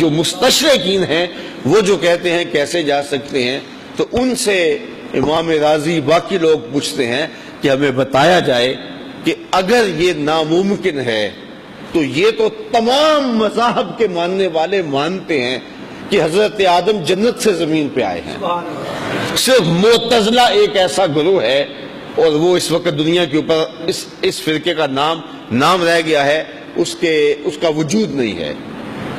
جو مستشرقین ہیں وہ جو کہتے ہیں کیسے جا سکتے ہیں، تو ان سے امام رازی باقی لوگ پوچھتے ہیں کہ ہمیں بتایا جائے کہ اگر یہ ناممکن ہے تو یہ تو تمام مذاہب کے ماننے والے مانتے ہیں کہ حضرت آدم جنت سے زمین پہ آئے ہیں، صرف معتزلہ ایک ایسا گروہ ہے اور وہ اس وقت دنیا کے اوپر اس فرقے کا نام رہ گیا ہے، اس کا وجود نہیں ہے۔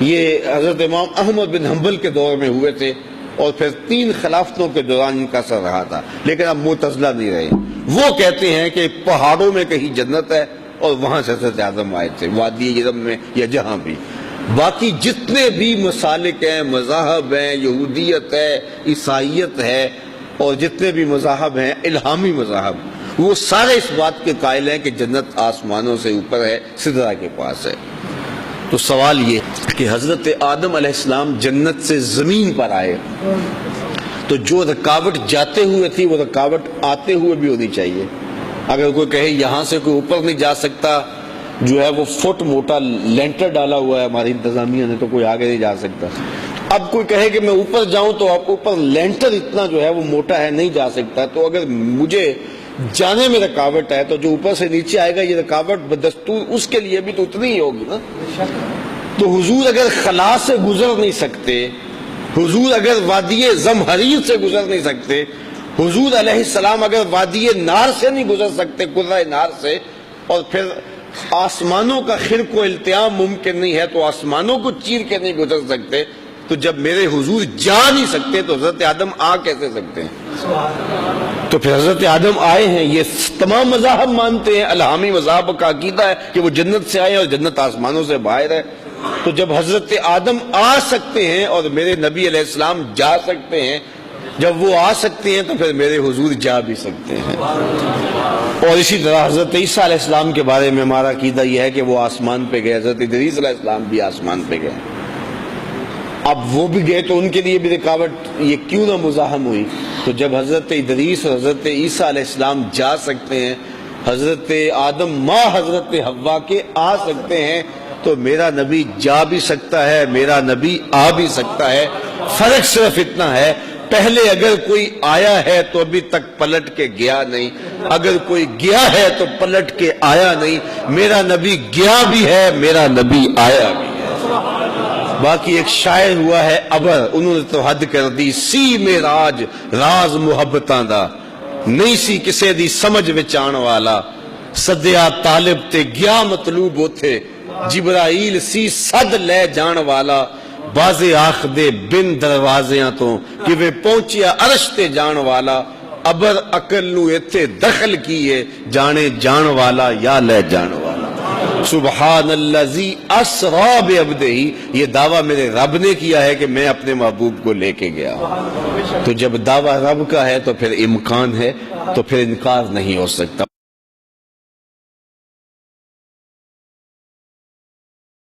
یہ حضرت امام احمد بن حنبل کے دور میں ہوئے تھے اور پھر 3 خلافتوں کے دوران ان کا اثر رہا تھا، لیکن اب معتزلہ نہیں رہے۔ وہ کہتے ہیں کہ پہاڑوں میں کہیں جنت ہے اور وہاں سے حضرت آدم آئے تھے، وادی ارم میں یا جہاں بھی۔ باقی جتنے بھی مسالک ہیں، مذاہب ہیں، یہودیت ہے، عیسائیت ہے، اور جتنے بھی مذاہب ہیں الہامی مذاہب، وہ سارے اس بات کے قائل ہیں کہ جنت آسمانوں سے اوپر ہے، سدرہ کے پاس ہے۔ تو سوال یہ کہ حضرت آدم علیہ السلام جنت سے زمین پر آئے، تو جو رکاوٹ جاتے ہوئے تھی وہ رکاوٹ آتے ہوئے بھی ہونی چاہیے۔ اگر کوئی کہے یہاں سے کوئی اوپر نہیں جا سکتا، جو ہے وہ فٹ موٹا لینٹر ڈالا ہوا ہے ہماری انتظامیہ نے، تو کوئی آگے نہیں جا سکتا۔ اب کوئی کہے کہ میں اوپر جاؤں تو آپ اوپر لینٹر اتنا جو ہے وہ موٹا ہے، نہیں جا سکتا، تو اگر مجھے جانے میں رکاوٹ ہے تو جو اوپر سے نیچے آئے گا یہ رکاوٹ بدستور اس کے لیے بھی تو اتنی ہی ہوگی نا۔ تو حضور اگر خلا سے گزر نہیں سکتے، حضور اگر وادی زمہریر سے گزر نہیں سکتے، حضور علیہ السلام اگر وادی نار سے نہیں گزر سکتے، قرہ نار سے، اور پھر آسمانوں کا خرق و التیام ممکن نہیں ہے تو آسمانوں کو چیر کے نہیں گزر سکتے، تو جب میرے حضور جا نہیں سکتے تو حضرت آدم آ کیسے سکتے ہیں؟ تو پھر حضرت آدم آئے ہیں، یہ تمام مذاہب مانتے ہیں، الہامی مذاہب کا عقیدہ ہے کہ وہ جنت سے آئے اور جنت آسمانوں سے باہر ہے۔ تو جب حضرت آدم آ سکتے ہیں اور میرے نبی علیہ السلام جا سکتے ہیں، جب وہ آ سکتے ہیں تو پھر میرے حضور جا بھی سکتے ہیں۔ اور اسی طرح حضرت عیسیٰ علیہ السلام کے بارے میں ہمارا عقیدہ یہ ہے کہ وہ آسمان پہ گئے، حضرت ادریس علیہ السلام بھی آسمان پہ گئے۔ اب وہ بھی گئے تو ان کے لیے بھی رکاوٹ یہ کیوں نہ مزاحم ہوئی؟ تو جب حضرت ادریس اور حضرت عیسیٰ علیہ السلام جا سکتے ہیں، حضرت آدم ماں حضرت حوا کے آ سکتے ہیں، تو میرا نبی جا بھی سکتا ہے، میرا نبی آ بھی سکتا ہے۔ فرق صرف اتنا ہے، پہلے اگر کوئی آیا ہے تو ابھی تک پلٹ کے گیا نہیں، اگر کوئی گیا ہے تو پلٹ کے آیا نہیں۔ میرا نبی گیا بھی ہے، میرا نبی آیا بھی ہے۔ باقی ایک شاعر ہوا ہے ابر، انہوں نے تو حد کر دی، سی معراج راز محبتاں دا، نہیں سی کسے دی سمجھ وچ آن والا، سدیا طالب تے گیا مطلوب اوتھے، جبرائیل سی صد لے جان والا، بازے آخ دے بن دروازیاں تو کہ وہ پہنچیا عرش تے جان والا، ابر عقل نو ایتھے دخل کیے، جانے جان والا یا لے جان والا۔ سبحان اللذی اسرا بعبدہ، یہ دعویٰ میرے رب نے کیا ہے کہ میں اپنے محبوب کو لے کے گیا۔ تو جب دعویٰ رب کا ہے تو پھر امکان ہے، تو پھر انکار نہیں ہو سکتا۔